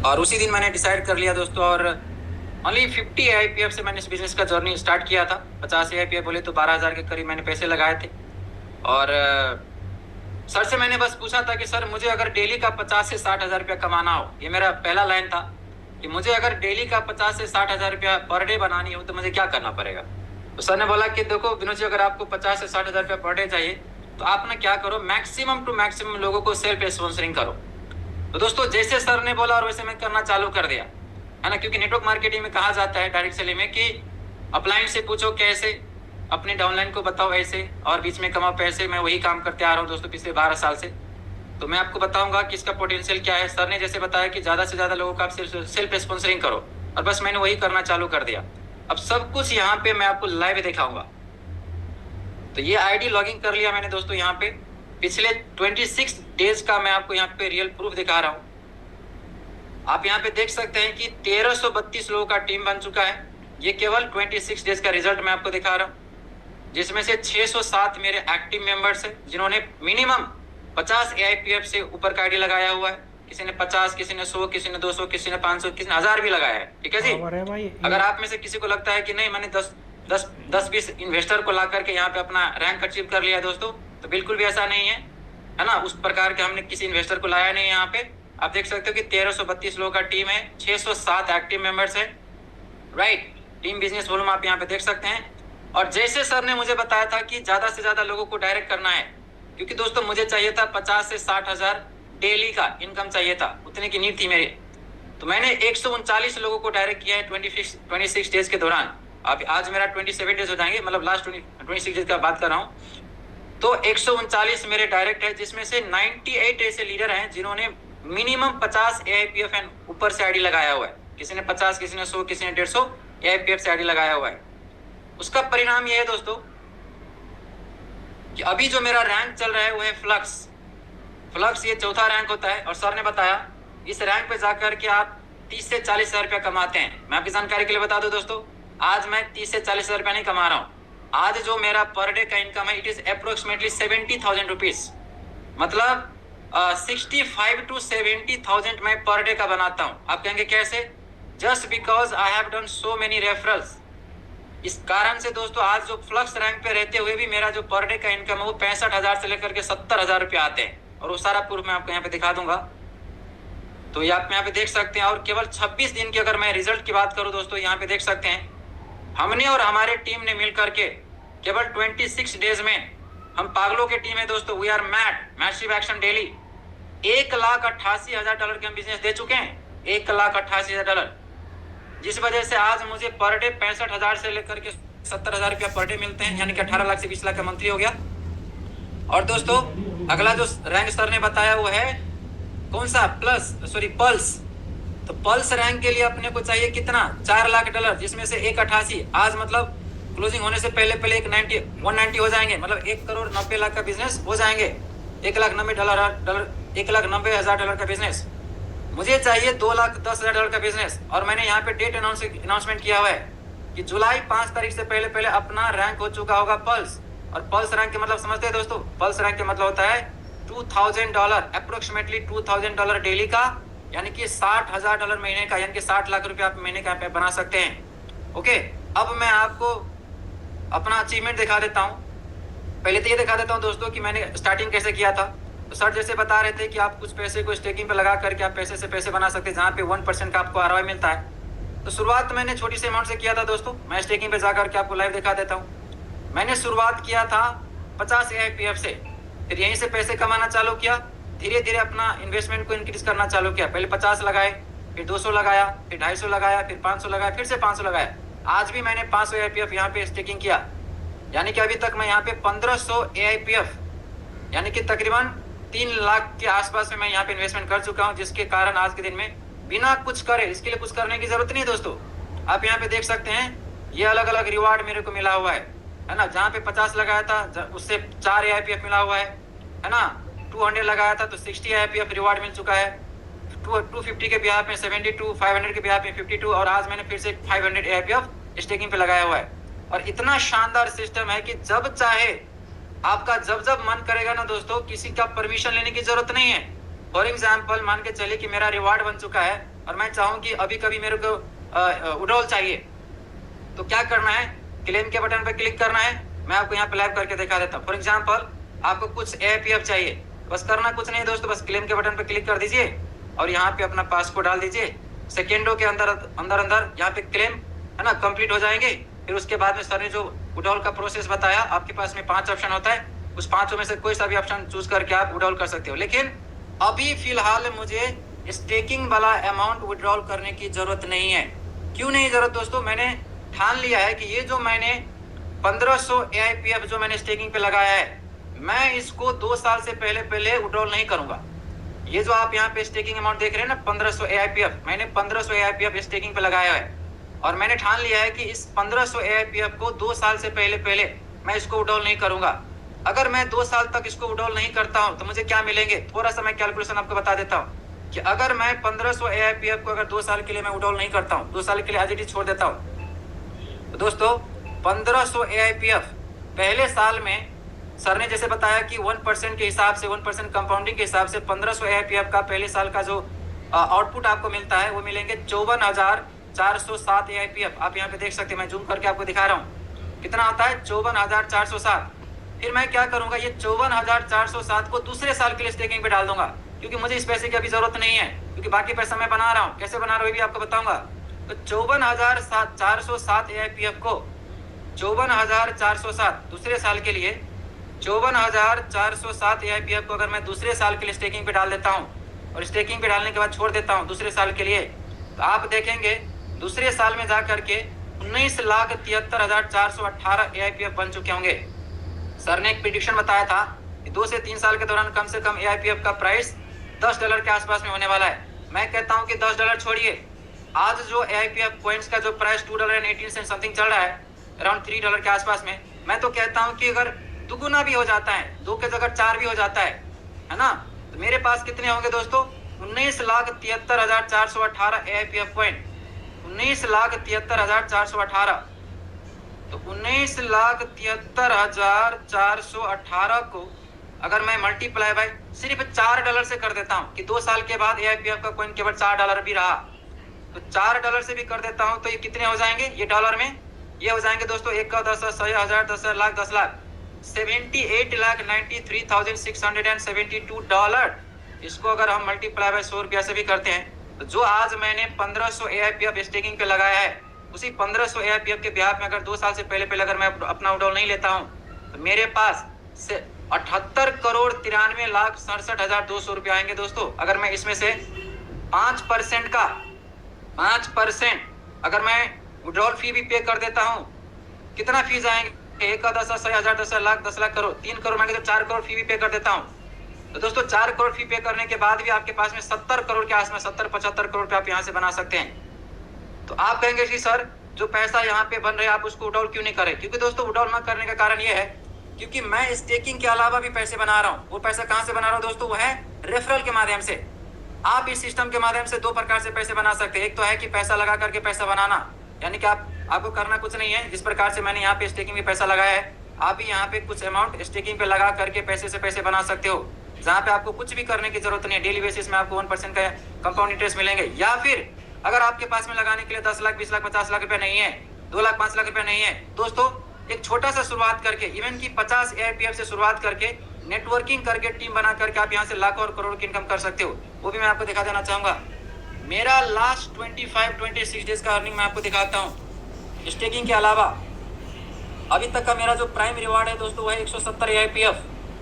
और उसी दिन मैंने डिसाइड कर लिया दोस्तों, और ओनली 50 AIPF से मैंने इस बिजनेस का जर्नी स्टार्ट किया था। 50 AIPF बोले तो 12,000 के करीब मैंने पैसे लगाए थे। और सर से मैंने बस पूछा था कि सर मुझे अगर डेली का 50 से 60,000 रुपया कमाना हो, ये मेरा पहला लाइन था कि मुझे अगर डेली का 50 से 60,000 रुपया पर डे बनानी हो तो मुझे क्या करना पड़ेगा। तो सर ने बोला कि देखो विनोद जी, अगर आपको 50 से 60,000 रुपया पर डे चाहिए तो आप ना क्या करो, मैक्सिमम टू मैक्सिमम लोगों को सेल्फ स्पॉन्सरिंग करो। तो दोस्तों जैसे सर ने बोला और वैसे मैं करना चालू कर दिया, है ना। क्योंकि नेटवर्क मार्केटिंग में कहा जाता है डायरेक्ट सेलिंग में कि अपलाइन से पूछो कैसे, अपने डाउनलाइन को बताओ ऐसे, और बीच में कमाओ पैसे। मैं वही काम करते आ रहा हूँ दोस्तों पिछले 12 साल से। तो मैं आपको बताऊंगा कि इसका पोटेंशियल क्या है। सर ने जैसे बताया कि ज़्यादा से ज़्यादा लोगों का आप सेल्फ स्पॉन्सरिंग करो, और बस मैंने वही करना चालू कर दिया। अब सब कुछ यहाँ पे मैं आपको लाइव दिखाऊंगा। तो ये आईडी लॉगिन कर लिया मैंने दोस्तों। यहाँ पे पिछले 26 डेज का मैं आपको यहाँ पे रियल प्रूफ दिखा रहा हूँ। आप यहाँ पे देख सकते हैं कि 1332 लोगों का टीम बन चुका है। ये केवल 26 डेज का रिजल्ट मैं आपको दिखा रहा हूँ, जिसमें से 607 मेरे एक्टिव मेंबर्स हैं जिन्होंने मिनिमम 50 AIPF से ऊपर का आईडी लगाया हुआ है। किसी ने 50, किसी ने 100, किसी ने 200, किसी ने 500, किसी ने 1000 भी लगाया है। ठीक है जी। अगर आप में से किसी को लगता है कि नहीं मैंने 10-20 इन्वेस्टर को ला करके यहाँ पे अपना रैंक अचीव कर लिया दोस्तों, तो बिल्कुल भी ऐसा नहीं है ना। उस प्रकार के हमने किसी इन्वेस्टर को लाया नहीं। यहाँ पे आप देख सकते हो कि 1332 लोगों का टीम है, 607 एक्टिव मेंबर्स है, राइट। टीम बिजनेस वॉल्यूम आप यहाँ पे देख सकते हैं। और जैसे सर ने मुझे बताया था कि ज्यादा से ज्यादा लोगों को डायरेक्ट करना है, क्योंकि दोस्तों मुझे चाहिए था 50 से 60,000 डेली का इनकम चाहिए था, उतने की नीड थी मेरी। तो मैंने 139 लोगों को डायरेक्ट किया है 26 डेज के दौरान। अब आज मेरा 27 डेज हो जाएंगे, मतलब लास्ट 26 डेज का बात कर रहा हूँ। तो 139 मेरे डायरेक्ट है, जिसमें से 98 ऐसे लीडर हैं जिन्होंने मिनिमम 50 AIPF एंड ऊपर से आईडी लगाया हुआ है। किसी ने 50, किसी ने 100, किसी ने 150 AIPF से आईडी लगाया हुआ है। उसका परिणाम यह है दोस्तों कि अभी जो मेरा रैंक चल रहा है वो है फ्लक्स। ये चौथा रैंक होता है। और सर ने बताया इस रैंक पे जाकर के आप 30 से 40,000 रुपया कमाते हैं। मैं आपकी जानकारी के लिए बता दूं दोस्तों, आज मैं 30 से 40,000 रुपया नहीं कमा रहा हूँ। आज जो मेरा पर डे का इनकम है, इट इज अप्रोक्सीमेटली 70,000 रुपीज, मतलब 65 to 70,000 मैं पर डे का बनाता हूँ। आप कहेंगे कैसे? Just because I have done so many referrals. इस कारण से दोस्तों आज जो फ्लक्स रैंक पे रहते हुए भी मेरा जो पर डे का इनकम है वो 65,000 से लेकर के 70,000 रुपया आते हैं। और वो सारा प्रूफ मैं आपको यहाँ पे दिखा दूंगा। तो ये आप यहाँ पे देख सकते हैं। और केवल 26 दिन की अगर मैं रिजल्ट की बात करूँ दोस्तों, यहाँ पे देख सकते हैं हमने और हमारे टीम ने मिल करके केवल 26 डेज में, हम पागलों की टीम है दोस्तों, we are massive action daily, $1,88,000 के हम बिजनेस दे चुके हैं। $1,88,000, जिस वजह से आज मुझे पर डे 65,000 से लेकर के 70,000 रुपया पर डे मिलते हैं, यानी कि 18 लाख से 20 लाख का मंथली हो गया। और दोस्तों अगला जो रैंक सर ने बताया वो है कौन सा? पल्स। तो पल्स रैंक के लिए अपने को चाहिए कितना? $4 लाख, जिसमें से 1,88 आज मतलब क्लोजिंग होने से पहले 190 हो जाएंगे, मतलब 1,90,00,000 का बिजनेस हो जाएंगे। $1,90,000 का बिजनेस। मुझे चाहिए $2,10,000 का बिजनेस। और मैंने यहाँ पे डेट अनाउंसमेंट किया हुआ है कि जुलाई 5 तारीख से पहले अपना रैंक हो चुका होगा पल्स। और पल्स रैंक के मतलब समझते हैं दोस्तों? पल्स रैंक के मतलब होता है $2,000, अप्रोक्सीमेटली $2,000 डेली का, यानी कि $60,000 महीने का, यानी कि 60 लाख रुपया आप महीने का पे बना सकते हैं। ओके, अब मैं आपको अपना अचीवमेंट दिखा देता हूँ। पहले तो ये दिखा देता हूँ दोस्तों कि मैंने स्टार्टिंग कैसे किया था। तो सर जैसे बता रहे थे कि आप कुछ पैसे को स्टेकिंग पे लगा करके आप पैसे से पैसे बना सकते हैं, जहाँ पे 1% का आपको ROI मिलता है। तो शुरुआत मैंने छोटी सी अमाउंट से किया था दोस्तों। मैं स्टेकिंग पे जाकर के आपको लाइव दिखा देता हूँ। मैंने शुरुआत किया था 50 AIPF से, फिर यहीं से पैसे कमाना चालू किया। धीरे धीरे अपना इन्वेस्टमेंट को इंक्रीज करना चालू किया। पहले 50 लगाए, फिर 200 लगाया, फिर 250 लगाया, फिर 500 लगाया, फिर से 500 लगाया। आज भी मैंने 500 AIPF यहाँ पे स्टेकिंग किया, यानी कि अभी तक मैं यहाँ पे 1500 AIPF, यानी कि तकरीबन 3 लाख के आसपास में मैं यहाँ पे इन्वेस्टमेंट कर चुका हूँ। जिसके कारण आज के दिन में बिना कुछ करे, इसके लिए कुछ करने की जरूरत नहीं है दोस्तों। आप यहाँ पे देख सकते हैं ये अलग अलग रिवार्ड मेरे को मिला हुआ है ना। जहाँ पे 50 लगाया था उससे 4 AIPF मिला हुआ है ना। 200 लगाया था तो 60 AIPF रिवार्ड मिल चुका है। 250 के बिहार में 72, 500 के बिहार में 52, और आज मैंने फिर से 500 AIPF स्टेकिंग पे लगाया हुआ है। और इतना शानदार सिस्टम है कि जब चाहे आपका जब मन करेगा ना दोस्तों, किसी का परमिशन लेने की जरूरत नहीं है। फॉर एग्जाम्पल मान के चलिए कि मेरा रिवार्ड बन चुका है और मैं चाहूँ कि अभी कभी मेरे को विड्रॉल चाहिए, तो क्या करना है, क्लेम के बटन पर क्लिक करना है। मैं आपको यहाँ पे लाइव करके दिखा देता हूँ। फॉर एग्जाम्पल आपको कुछ AIPF चाहिए, बस करना कुछ नहीं दोस्तों, बस क्लेम के बटन पर क्लिक कर दीजिए और यहाँ पे अपना पासकोड डाल दीजिए। सेकेंडों के अंदर अंदर यहाँ पे क्लेम है ना कंप्लीट हो जाएंगे। फिर उसके बाद में सर ने जो विड्रॉल का प्रोसेस बताया, आपके पास में 5 ऑप्शन होता है, उस 5 में से कोई सा भी ऑप्शन चूज करके आप विड्रॉल कर सकते हो। लेकिन अभी फिलहाल मुझे स्टेकिंग वाला अमाउंट विड्रॉल करने की जरूरत नहीं है। क्यों नहीं जरूरत दोस्तों, मैंने ठान लिया है कि ये जो मैंने 1500 AIPF जो मैंने स्टेकिंग पे लगाया है, मैं इसको 2 साल से पहले विड्रॉल नहीं करूंगा। ये जो आप यहाँ पे स्टेकिंग अमाउंट देख रहे हैं ना 1500 AIPF, मैंने 1500 AIPF स्टेकिंग पे लगाया है और मैंने ठान लिया है कि इस 1500 AIPF को 2 साल से पहले मैं इसको विड्रॉल नहीं करूंगा। अगर मैं 2 साल तक इसको विड्रॉल नहीं करता हूं तो मुझे क्या मिलेंगे, थोड़ा सा मैं कैलकुलेशन आपको बता देता हूं कि अगर मैं 1500 AIPF को अगर 2 साल के लिए मैं विड्रॉल नहीं करता हूं, 2 साल के लिए एज इट इज छोड़ देता हूं, तो दोस्तों 1500 AIPF पहले साल में सर ने जैसे बताया कि 1% के हिसाब से 1% कंपाउंडिंग के हिसाब से 1500 AIPF का पहले साल का जो आउटपुट आपको मिलता है वो मिलेंगे 54,407 AIPF। आप यहाँ पे देख सकते हैं, मैं जूम करके आपको दिखा रहा हूँ कितना आता है, 54,407। फिर मैं क्या करूंगा, ये 54,407 को दूसरे साल के लिए स्टेकिंग पे डाल दूंगा, क्योंकि मुझे इस पैसे की अभी जरूरत नहीं है, क्योंकि बाकी पैसा मैं बना रहा हूँ। कैसे बना रहा हूँ भी आपको बताऊंगा। तो 54,407 AIPF को 54,407 दूसरे साल के लिए 54,407 AIPF को अगर मैं दूसरे साल के लिए स्टेकिंग पे डाल देता हूँ और स्टेकिंग पे डालने के बाद छोड़ देता हूँ दूसरे साल के लिए, तो आप देखेंगे दूसरे साल में जा करके 19,73,418 AIPF बन चुके होंगे। सर ने एक प्रिडिक्शन बताया था कि 2 से 3 साल के दौरान कम से कम AIPF का प्राइस $10 के आसपास में होने वाला है। मैं कहता हूँ कि $10 छोड़िए, आज जो AIPF कॉइन्स का जो प्राइस $2.18 समथिंग चल रहा है, अराउंड $3 के आसपास में, मैं तो कहता हूँ कि अगर दुगुना भी हो जाता है, 2 के जगह 4 भी हो जाता है ना, तो मेरे पास कितने होंगे दोस्तों, 19,73,418 AIPF कॉइन, 19,73,418। तो 19,73,418 को अगर मैं मल्टीप्लाई बाय सिर्फ $4 से कर देता हूँ कि 2 साल के बाद AIPF का कॉइन केवल $4 भी रहा, तो $4 से भी कर देता हूँ तो ये कितने हो जाएंगे, ये डॉलर में ये हो जाएंगे दोस्तों 1 का 10, 100,000, 10,00,000, 10 लाख, $78,93,672। इसको अगर हम मल्टीप्लाई बाय 100 रुपया से भी करते हैं, तो जो आज मैंने 1500 AIPF स्टेकिंग पे लगाया है, उसी 1500 AIPF के ब्याज में अगर 2 साल से पहले अगर मैं अपना विड्रॉल नहीं लेता हूं, तो मेरे पास से 78,93,67,200 रुपया आएंगे दोस्तों। अगर मैं इसमें से 5% का 5% अगर मैं विड्रॉल फी भी पे कर देता हूं, कितना फीस आएंगे, 1 का 10, 100,000, 10,00,000, 10 लाख, करोड़, 3 करोड़ मांगे तो 4 करोड़ फी भी पे कर देता हूं। तो दोस्तों 4 करोड़ फी पे करने के बाद भी आपके पास में 70 करोड़ के आसपास 70-75 करोड़ आप यहाँ से बना सकते हैं। तो आप कहेंगे कि सर जो पैसा यहाँ पे बन रहा है आप उसको विड्रॉल क्यों नहीं करें, क्योंकि दोस्तों विड्रॉल न करने का कारण ये है क्योंकि मैं स्टेकिंग के अलावा भी पैसे बना रहा हूँ। वो पैसा कहाँ से बना रहा हूँ दोस्तों, वो है रेफरल के माध्यम से। आप इस सिस्टम के माध्यम से 2 प्रकार से पैसे बना सकते हैं। एक तो है कि पैसा लगा करके पैसा बनाना, यानी कि आपको करना कुछ नहीं है। जिस प्रकार से मैंने यहाँ पे स्टेकिंग में पैसा लगाया है, आप भी यहाँ पे कुछ अमाउंट स्टेकिंग पे लगा करके पैसे से पैसे बना सकते हो, जहाँ पे आपको कुछ भी करने की जरूरत नहीं है। डेली बेसिस में आपको 1% का कंपाउंड इंटरेस्ट मिलेंगे। या फिर अगर आपके पास में लगाने के लिए 10 लाख, 20 लाख, 50 लाख रुपया नहीं है, 2 लाख, 5 लाख रुपया नहीं है, दोस्तों एक छोटा सा शुरुआत करके, इवन की 50 AIPF से शुरुआत करके, नेटवर्किंग करके, टीम बना करके आप यहाँ से लाखों और करोड़ की इनकम कर सकते हो। वो भी मैं आपको दिखा देना चाहूंगा। मेरा लास्ट 25-26 डेज का अर्निंग मैं आपको दिखाता हूँ। स्टेकिंग के अलावा अभी तक का मेरा जो प्राइम रिवार्ड है दोस्तों वो है 170 AIPF,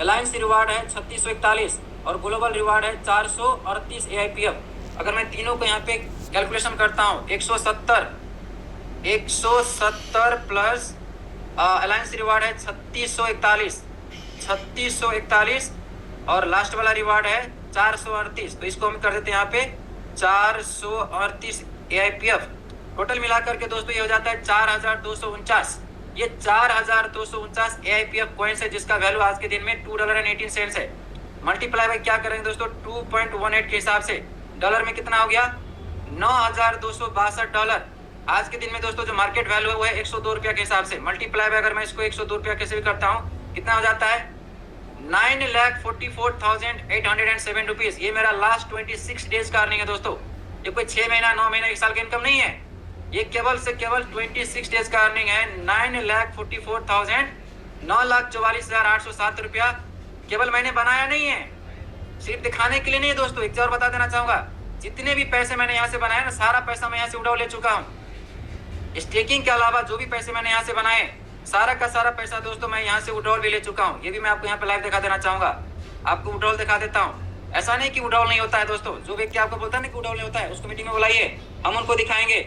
अलायंस रिवार्ड है 3641 और ग्लोबल रिवार्ड है 438 AIPF। अगर मैं तीनों को यहाँ पे कैलकुलेशन करता हूँ, 170 प्लस अलायंस रिवार्ड है 3641 और लास्ट वाला रिवार्ड है 438, तो इसको हम कर देते हैं यहाँ पे 438 AIPF। टोटल मिलाकर के दोस्तों ये हो जाता है 4,249। ये 4,249 AIPF कॉइन्स है जिसका वैल्यू आज के दिन में $2.18 है। मल्टीप्लाई बाय क्या करेंगे दोस्तों, 2.18 के हिसाब से डॉलर में कितना हो गया, $9,262। आज के दिन में दोस्तों जो मार्केट वैल्यू है वो है 102 रुपया के हिसाब से। मल्टीप्लाई बाय अगर मैं इसको 102 रुपया कैसे भी करता हूँ, कितना हो जाता है, 9,44,807 रुपीज। ये मेरा लास्ट 26 डेज का अर्निंग है दोस्तों। ये कोई 6 महीना 9 महीना 1 साल की इनकम नहीं है। ये केवल से केवल 26 डेज का अर्निंग है। 9,44,000 9,44,807 रुपया केवल मैंने बनाया नहीं है, सिर्फ दिखाने के लिए नहीं है दोस्तों। एक और बता देना चाहूंगा, जितने भी पैसे मैंने यहाँ से बनाए ना, सारा पैसा मैं यहाँ से उड़ाव ले चुका हूँ। स्टेकिंग के अलावा जो भी पैसे मैंने यहाँ से बनाए, सारा का सारा पैसा दोस्तों मैं यहाँ से विड्रॉल भी ले चुका हूँ। ये भी मैं आपको यहाँ पे लाइव दिखा देना चाहूंगा। आपको विड्रॉल दिखा देता हूँ। ऐसा नहीं कि विड्रॉल नहीं होता है दोस्तों। जो व्यक्ति आपको बोलता है ना कि विड्रॉल नहीं होता है, उसको मीटिंग में बुलाइए, हम उनको दिखाएंगे।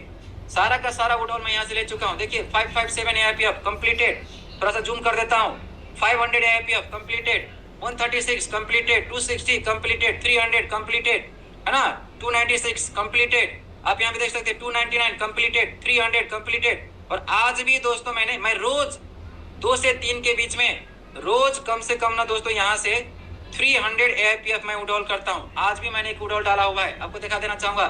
सारा का सारा विड्रॉल मैं यहाँ से ले चुका हूँ। देखिए 557 AIPF कंप्लीटेड। थोड़ा सा जूम कर देता हूँ। 500 AIPF completed, 136 completed, 260 completed, 300 completed, है ना, 296 कंप्लीटेड। आप यहाँ पे देख सकते हैं 299 कंप्लीटेड, 300 कंप्लीटेड। और आज भी दोस्तों मैं रोज 2 से 3 के बीच में रोज कम से कम ना दोस्तों यहाँ से 300 AIPF मैं विड्रॉल करता हूँ। आज भी मैंने एक विड्रॉल डाला हुआ है, आपको दिखा देना चाहूंगा।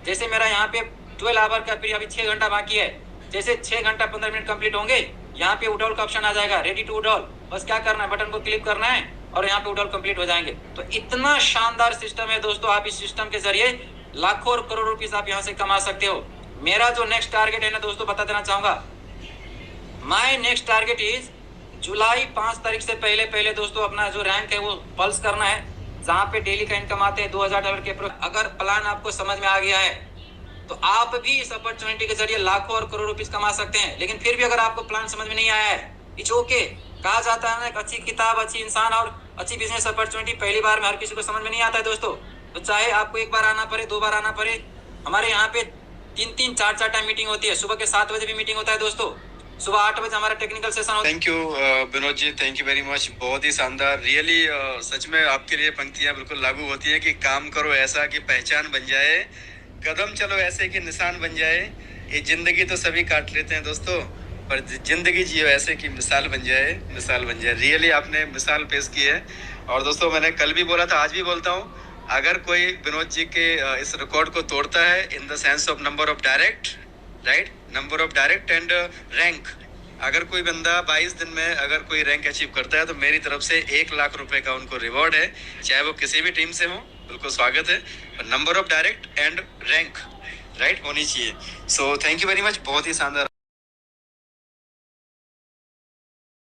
जैसे मेरा यहाँ पे 12 आवर का पीरियड, अभी 6 घंटा बाकी है। जैसे 6 घंटा 15 मिनट कंप्लीट होंगे, यहाँ पे विड्रॉल का ऑप्शन आ जाएगा, रेडी टू विड्रॉल। बस क्या करना है, बटन को क्लिक करना है और यहाँ पे विड्रॉल कंप्लीट हो जाएंगे। तो इतना शानदार सिस्टम है दोस्तों। आप इस सिस्टम के जरिए लाखों और करोड़ों रुपीस आप यहाँ से कमा सकते हो। मेरा जो नेक्स्ट टारगेट है ना दोस्तों, बता देना चाहूंगा, my next target is July 5 तारीख से पहले दोस्तों अपना जो रैंक है वो पल्स करना है, जहां पे डेली का इनकम आते हैं $2,000 के। अगर प्लान आपको समझ में आ गया है तो आप भी इस अपॉर्चुनिटी के जरिए लाखों और करोड़ों रुपीस कमा सकते हैं। लेकिन फिर भी अगर आपको प्लान समझ में नहीं आया है, इट्स ओके। कहा जाता है ना, एक अच्छी किताब, अच्छी इंसान और अच्छी बिजनेस अपॉर्चुनिटी पहली बार में हर किसी को समझ में नहीं आता है दोस्तों। तो चाहे आपको 1 बार आना पड़े, 2 बार आना पड़े, हमारे यहाँ पे 3-3, 4-4 टाइम मीटिंग होती है। सुबह के 7 बजे भी मीटिंग होता है दोस्तों, सुबह 8 बजे हमारा टेक्निकल सेशन होता है। Thank you Vinod ji, thank you very much. बहुत ही शानदार, रियली सच में आपके लिए पंक्तियां बिल्कुल लागू होती हैं कि काम करो ऐसा कि पहचान बन जाए, कदम चलो ऐसे कि निशान बन जाए। ये जिंदगी तो सभी काट लेते हैं दोस्तों, पर जिंदगी जियो ऐसे कि मिसाल बन जाए, मिसाल बन जाए। रियली आपने मिसाल पेश की है। और दोस्तों मैंने कल भी बोला था, आज भी बोलता हूँ, अगर कोई विनोद जी के इस रिकॉर्ड को तोड़ता है in the sense of number of direct, right, number of direct and rank, अगर कोई बंदा 22 दिन में अगर कोई रैंक अचीव करता है तो मेरी तरफ से 1 लाख रुपए का उनको रिवॉर्ड है, चाहे वो किसी भी टीम से हो, बिल्कुल स्वागत है। Number of direct and rank right होनी चाहिए। So thank you very much, बहुत ही शानदार।